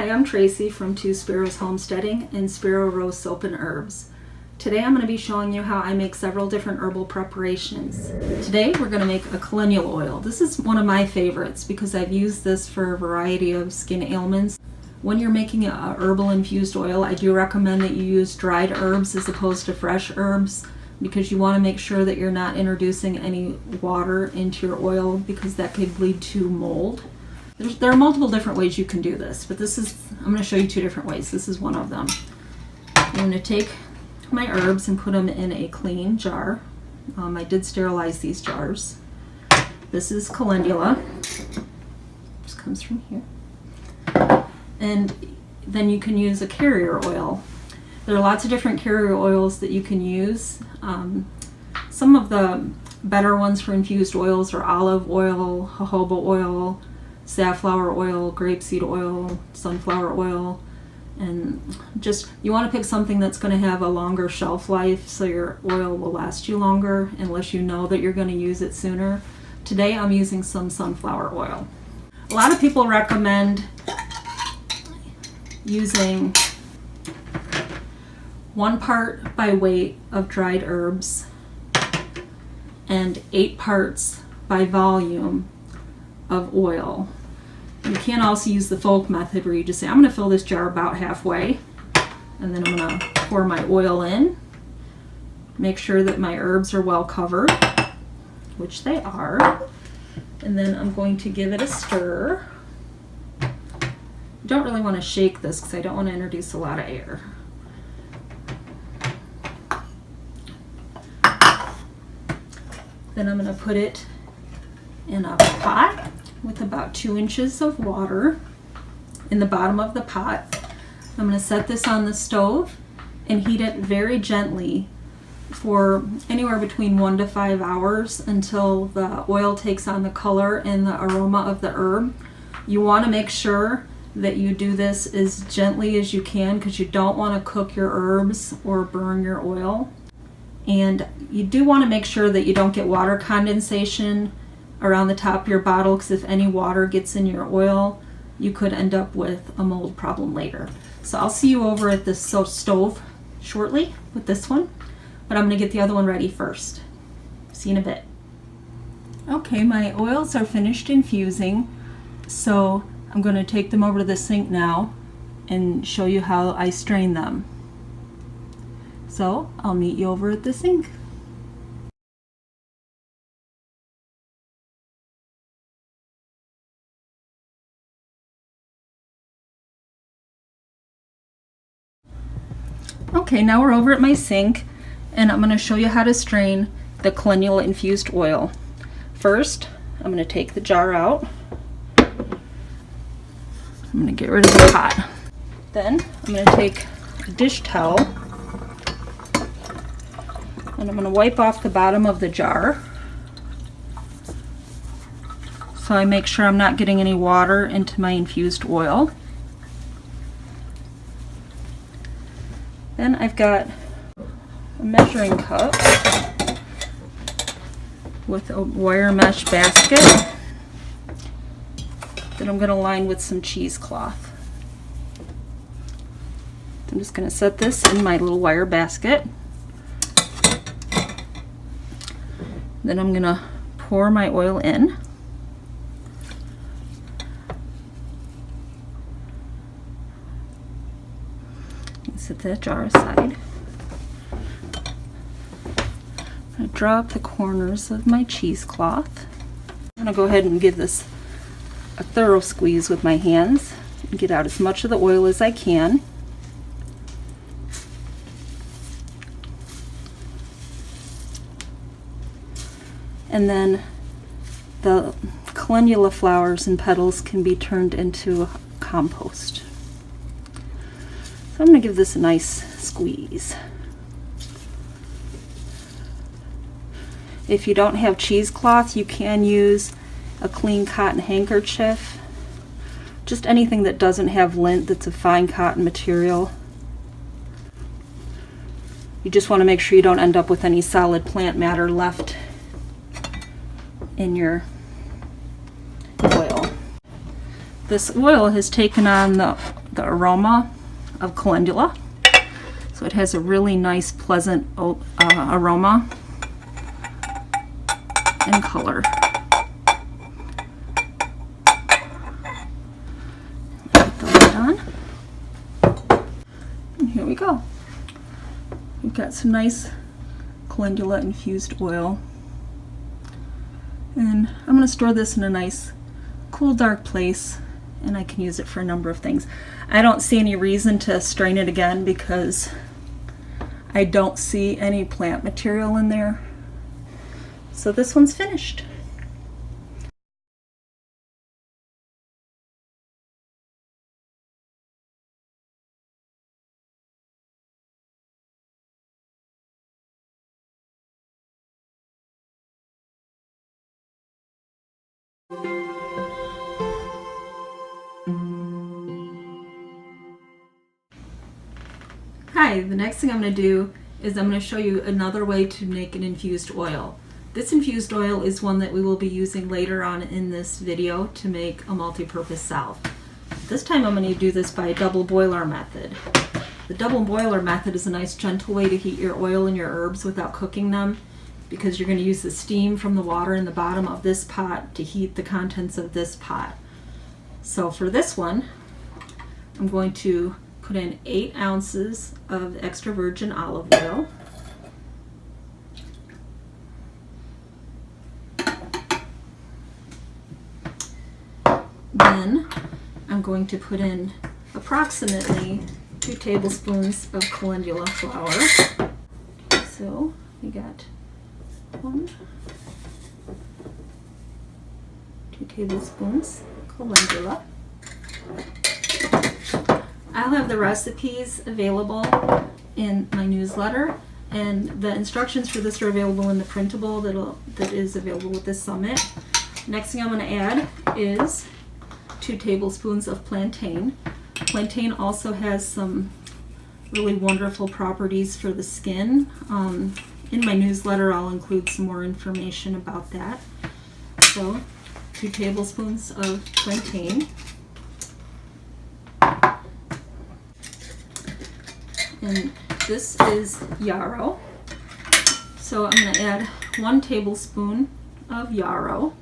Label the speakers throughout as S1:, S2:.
S1: Hi, I'm Tracy from Two Sparrows Homesteading and Sparrow Rose Soap and Herbs. Today I'm going to be showing you how I make several different herbal preparations. Today we're going to make a calendula oil. This is one of my favorites because I've used this for a variety of skin ailments. When you're making a herbal infused oil, I do recommend that you use dried herbs as opposed to fresh herbs because you want to make sure that you're not introducing any water into your oil because that could lead to mold. There are multiple different ways you can do this, but I'm going to show you two different ways. This is one of them. I'm going to take my herbs and put them in a clean jar. I did sterilize these jars. This is calendula. This comes from here. And then you can use a carrier oil. There are lots of different carrier oils that you can use. Some of the better ones for infused oils are olive oil, jojoba oil, safflower oil, grapeseed oil, sunflower oil, and just you want to pick something that's going to have a longer shelf life so your oil will last you longer unless you know that you're going to use it sooner. Today I'm using some sunflower oil. A lot of people recommend using 1 part by weight of dried herbs and 8 parts by volume of oil. You can also use the folk method where you just say, I'm going to fill this jar about halfway, and then I'm going to pour my oil in. Make sure that my herbs are well covered, which they are, and then I'm going to give it a stir. You don't really want to shake this because I don't want to introduce a lot of air. Then I'm going to put it in a pot with about 2 inches of water in the bottom of the pot. I'm going to set this on the stove and heat it very gently for anywhere between 1 to 5 hours until the oil takes on the color and the aroma of the herb. You want to make sure that you do this as gently as you can because you don't want to cook your herbs or burn your oil. And you do want to make sure that you don't get water condensation around the top of your bottle because if any water gets in your oil, you could end up with a mold problem later. So I'll see you over at the stove shortly with this one, but I'm going to get the other one ready first. See you in a bit. Okay, my oils are finished infusing, so I'm going to take them over to the sink now and show you how I strain them. So I'll meet you over at the sink. Okay, now we're over at my sink and I'm going to show you how to strain the calendula infused oil. First, I'm going to take the jar out. I'm going to get rid of the pot. Then I'm going to take a dish towel and I'm going to wipe off the bottom of the jar so I make sure I'm not getting any water into my infused oil. Then I've got a measuring cup with a wire mesh basket that I'm going to line with some cheesecloth. I'm just going to set this in my little wire basket. Then I'm going to pour my oil in. Set that jar aside. I draw up the corners of my cheesecloth. I'm going to go ahead and give this a thorough squeeze with my hands and get out as much of the oil as I can. And then the calendula flowers and petals can be turned into compost. So I'm going to give this a nice squeeze. If you don't have cheesecloth, you can use a clean cotton handkerchief. Just anything that doesn't have lint that's a fine cotton material. You just want to make sure you don't end up with any solid plant matter left in your oil. This oil has taken on the the aroma of calendula. So it has a really nice, pleasant aroma and color. Put the lid on. And here we go. We've got some nice calendula infused oil. And I'm going to store this in a nice, cool, dark place, and I can use it for a number of things. I don't see any reason to strain it again because I don't see any plant material in there. So this one's finished. Hi, the next thing I'm going to do is I'm going to show you another way to make an infused oil. This infused oil is one that we will be using later on in this video to make a multi-purpose salve. This time I'm going to do this by a double boiler method. The double boiler method is a nice gentle way to heat your oil and your herbs without cooking them, because you're going to use the steam from the water in the bottom of this pot to heat the contents of this pot. So for this one, I'm going to put in 8 ounces of extra virgin olive oil. Then I'm going to put in approximately 2 tablespoons of calendula flour. So we got 2 tablespoons calendula. I'll have the recipes available in my newsletter, and the instructions for this are available in the printable that is available with this summit. Next thing I'm going to add is 2 tablespoons of plantain. Plantain also has some really wonderful properties for the skin. In my newsletter I'll include some more information about that. So 2 tablespoons of plantain. And this is yarrow. So I'm going to add 1 tablespoon of yarrow.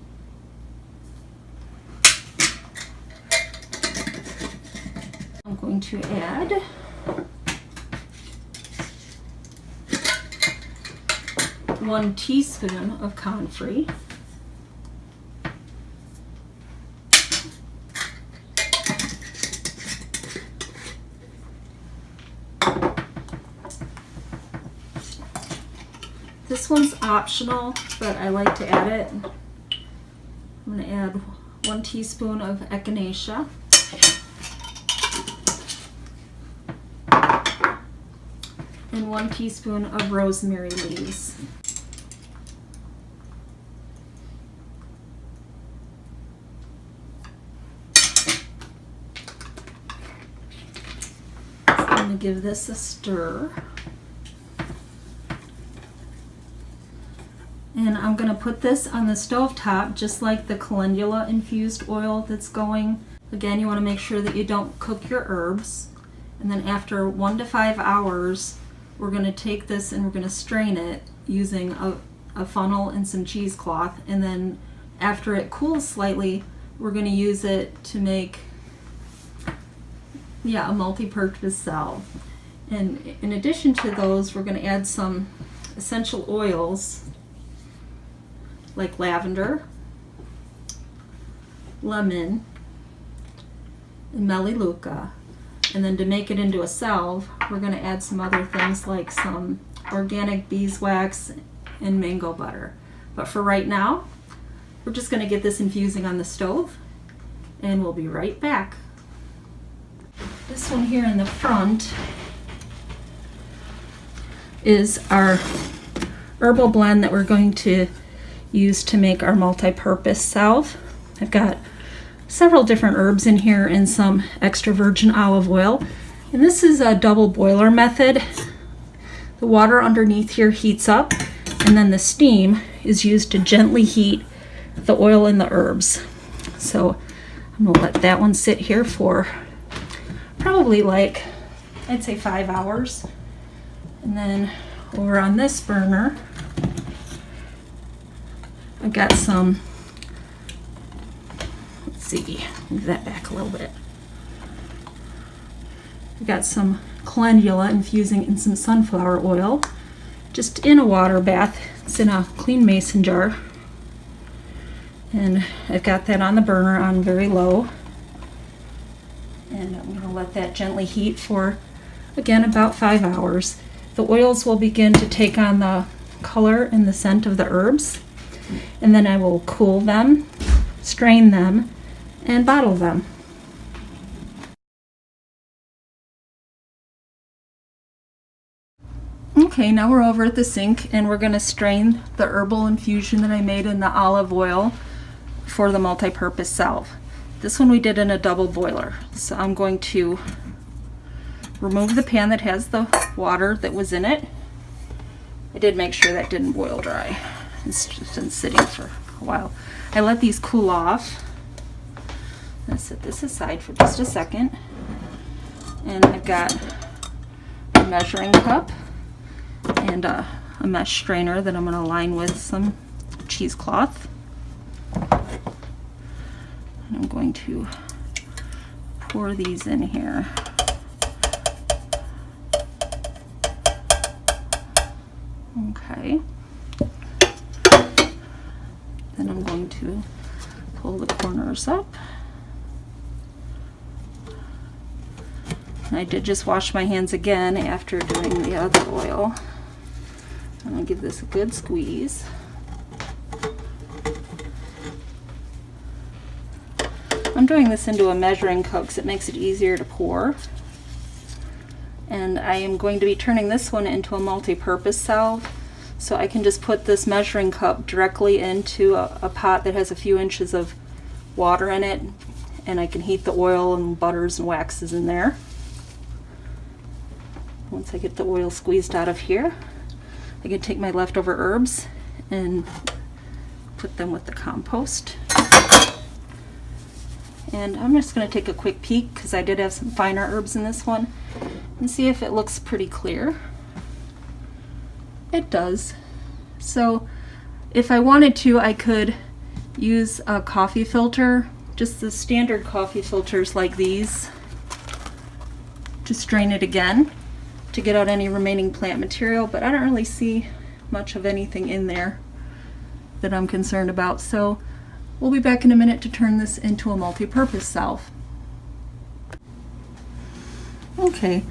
S1: I'm going to add 1 teaspoon of comfrey. This one's optional, but I like to add it. I'm going to add 1 teaspoon of echinacea. And 1 teaspoon of rosemary leaves. So I'm going to give this a stir. And I'm going to put this on the stove top just like the calendula infused oil that's going. Again, you want to make sure that you don't cook your herbs. And then after 1 to 5 hours, we're going to take this and we're going to strain it using a funnel and some cheesecloth. And then after it cools slightly, we're going to use it to make a multi-purpose salve. And in addition to those, we're going to add some essential oils like lavender, lemon, and melaleuca. And then to make it into a salve, we're going to add some other things like some organic beeswax and mango butter. But for right now, we're just going to get this infusing on the stove, and we'll be right back. This one here in the front is our herbal blend that we're going to use to make our multi-purpose salve. I've got several different herbs in here and some extra virgin olive oil. And this is a double boiler method. The water underneath here heats up, and then the steam is used to gently heat the oil and the herbs. So I'm going to let that one sit here for probably like, I'd say 5 hours. And then over on this burner, I've got some, let's see, move that back a little bit. I've got some calendula infusing in some sunflower oil, just in a water bath. It's in a clean mason jar. And I've got that on the burner on very low. And I'm going to let that gently heat for, again, about 5 hours. The oils will begin to take on the color and the scent of the herbs. And then I will cool them, strain them, and bottle them. Okay, now we're over at the sink and we're going to strain the herbal infusion that I made in the olive oil for the multi-purpose salve. This one we did in a double boiler. So I'm going to remove the pan that has the water that was in it. I did make sure that didn't boil dry. It's just been sitting for a while. I let these cool off. I'm going to set this aside for just a second. And I've got a measuring cup and a mesh strainer that I'm going to line with some cheesecloth. And I'm going to pour these in here. Okay. Then I'm going to pull the corners up. And I did just wash my hands again after doing the other oil. I'm going to give this a good squeeze. I'm doing this into a measuring cup because it makes it easier to pour. And I am going to be turning this one into a multi-purpose salve. So I can just put this measuring cup directly into a pot that has a few inches of water in it. And I can heat the oil and butters and waxes in there. Once I get the oil squeezed out of here, I can take my leftover herbs and put them with the compost. And I'm just going to take a quick peek because I did have some finer herbs in this one and see if it looks pretty clear. It does. So if I wanted to, I could use a coffee filter, just the standard coffee filters like these, to strain it again to get out any remaining plant material, but I don't really see much of anything in there that I'm concerned about. So we'll be back in a minute to turn this into a multi-purpose salve. Okay,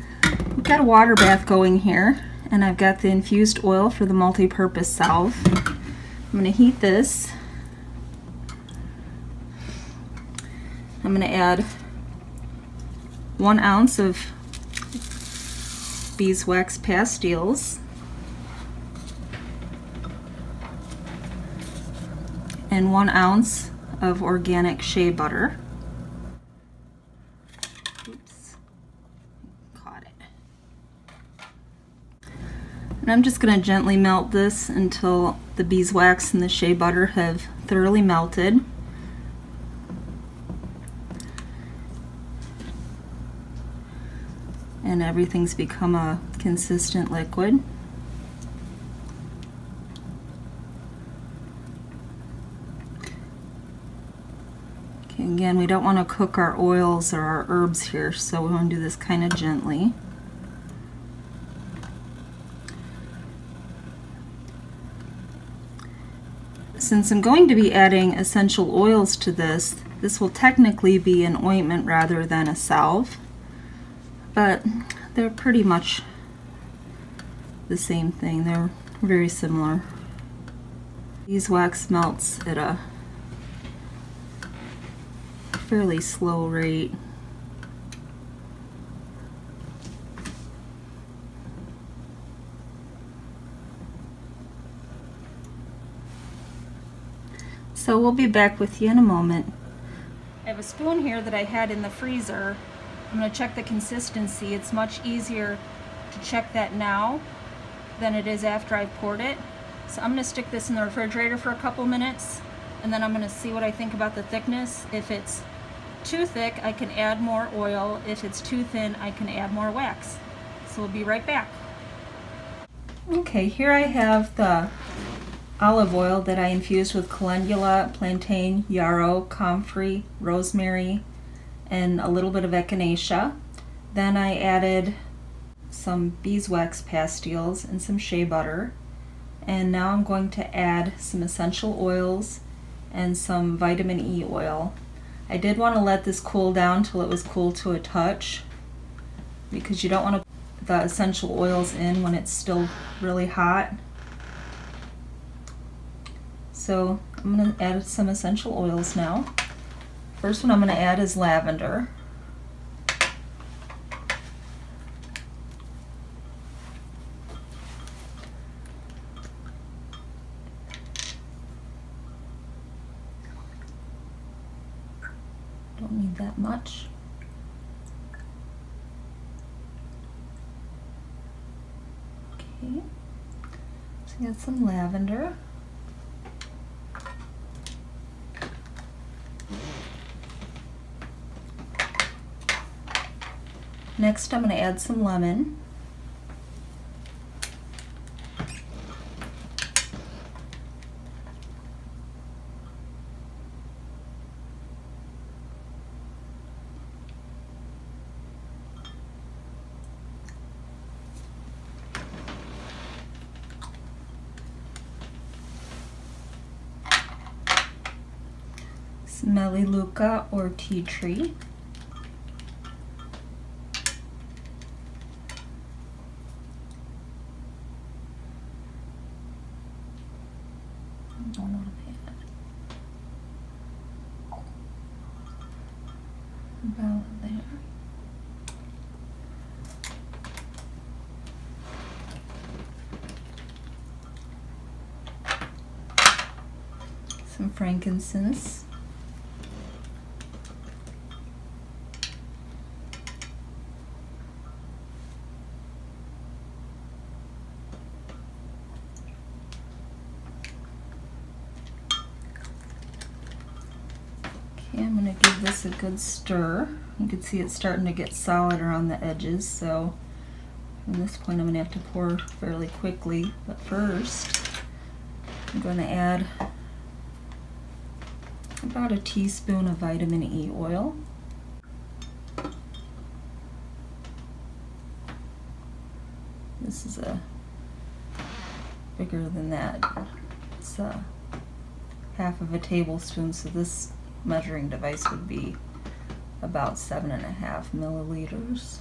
S1: we've got a water bath going here, and I've got the infused oil for the multi-purpose salve. I'm going to heat this. I'm going to add 1 ounce of beeswax pastilles and 1 ounce of organic shea butter. Oops, caught it. And I'm just going to gently melt this until the beeswax and the shea butter have thoroughly melted. And everything's become a consistent liquid. Okay, again, we don't want to cook our oils or our herbs here, so we want to do this kind of gently. Since I'm going to be adding essential oils to this, this will technically be an ointment rather than a salve. But they're pretty much the same thing. They're very similar. Beeswax melts at a fairly slow rate. So we'll be back with you in a moment. I have a spoon here that I had in the freezer. I'm going to check the consistency. It's much easier to check that now than it is after I've poured it. So I'm going to stick this in the refrigerator for a couple minutes, and then I'm going to see what I think about the thickness. If it's too thick, I can add more oil. If it's too thin, I can add more wax. So we'll be right back. Okay, here I have the olive oil that I infused with calendula, plantain, yarrow, comfrey, rosemary, and a little bit of echinacea. Then I added some beeswax pastilles and some shea butter. And now I'm going to add some essential oils and some vitamin E oil. I did want to let this cool down till it was cool to a touch, because you don't want to put the essential oils in when it's still really hot. So I'm going to add some essential oils now. First one I'm going to add is lavender. Don't need that much. Okay, so I got some lavender. Next I'm going to add some lemon. Some Melaleuca or tea tree. About there. Some frankincense. Okay, I'm going to give this a good stir. You can see it's starting to get solid around the edges, so from this point I'm going to have to pour fairly quickly. But first, I'm going to add about a teaspoon of vitamin E oil. This is bigger than that. It's half of a tablespoon, so this measuring device would be about 7.5 milliliters.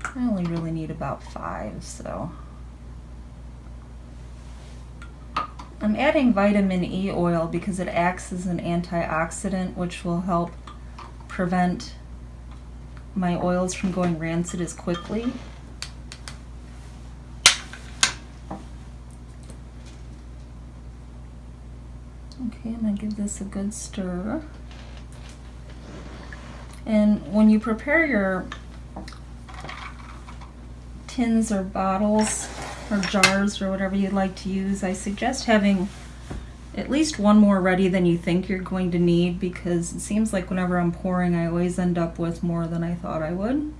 S1: I only really need about 5, so. I'm adding vitamin E oil because it acts as an antioxidant, which will help prevent my oils from going rancid as quickly. Okay, I'm going to give this a good stir. And when you prepare your tins or bottles or jars or whatever you'd like to use, I suggest having at least one more ready than you think you're going to need, because it seems like whenever I'm pouring I always end up with more than I thought I would.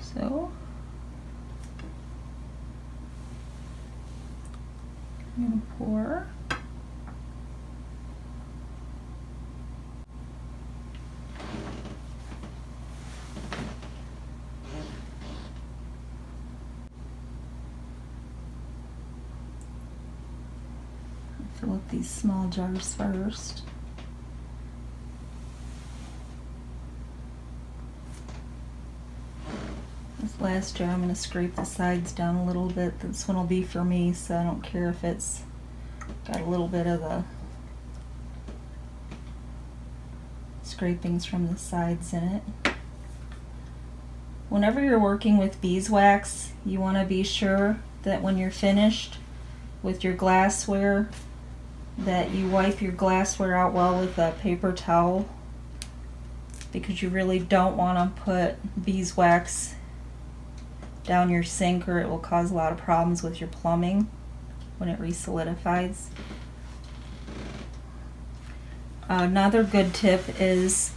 S1: So I'm going to pour. Fill up these small jars first. This last jar I'm going to scrape the sides down a little bit. This one will be for me, so I don't care if it's got a little bit of the scrapings from the sides in it. Whenever you're working with beeswax, you want to be sure that when you're finished with your glassware, that you wipe your glassware out well with a paper towel, because you really don't want to put beeswax down your sink, or it will cause a lot of problems with your plumbing when it resolidifies. Another good tip is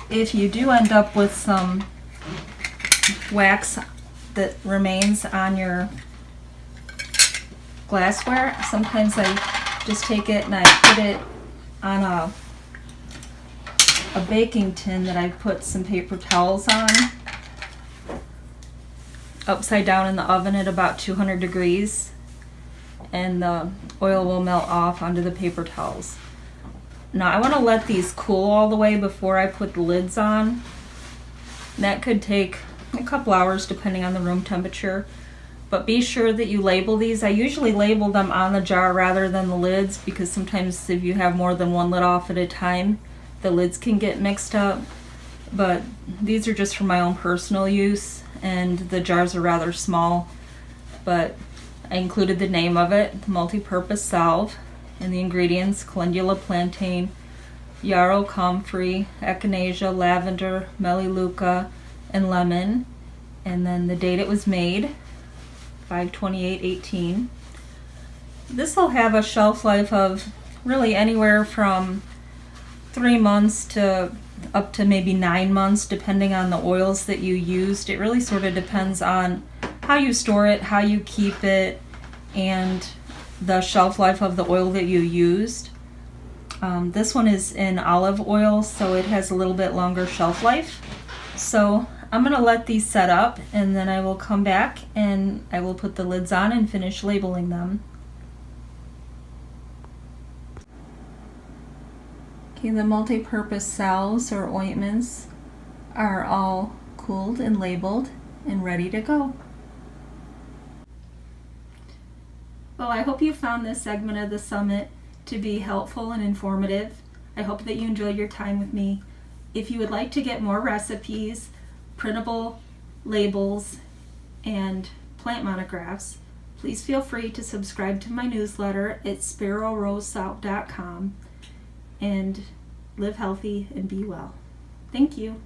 S1: if you do end up with some wax that remains on your glassware, sometimes I just take it and I put it on a baking tin that I put some paper towels on, upside down in the oven at about 200 degrees, and the oil will melt off onto the paper towels. Now I want to let these cool all the way before I put the lids on. That could take a couple hours depending on the room temperature, but be sure that you label these. I usually label them on the jar rather than the lids, because sometimes if you have more than one lid off at a time, the lids can get mixed up. But these are just for my own personal use, and the jars are rather small, but I included the name of it, multi-purpose salve, and the ingredients: calendula, plantain, yarrow, comfrey, echinacea, lavender, melaleuca, and lemon. And then the date it was made, 5/28/18. This will have a shelf life of really anywhere from 3 months to up to maybe 9 months, depending on the oils that you used. It really sort of depends on how you store it, how you keep it, and the shelf life of the oil that you used. This one is in olive oil, so it has a little bit longer shelf life. So I'm going to let these set up, and then I will come back and I will put the lids on and finish labeling them. Okay, the multi-purpose salves or ointments are all cooled and labeled and ready to go. Well, I hope you found this segment of the summit to be helpful and informative. I hope that you enjoyed your time with me. If you would like to get more recipes, printable labels, and plant monographs, please feel free to subscribe to my newsletter at sparrowrosesalve.com, and live healthy and be well. Thank you.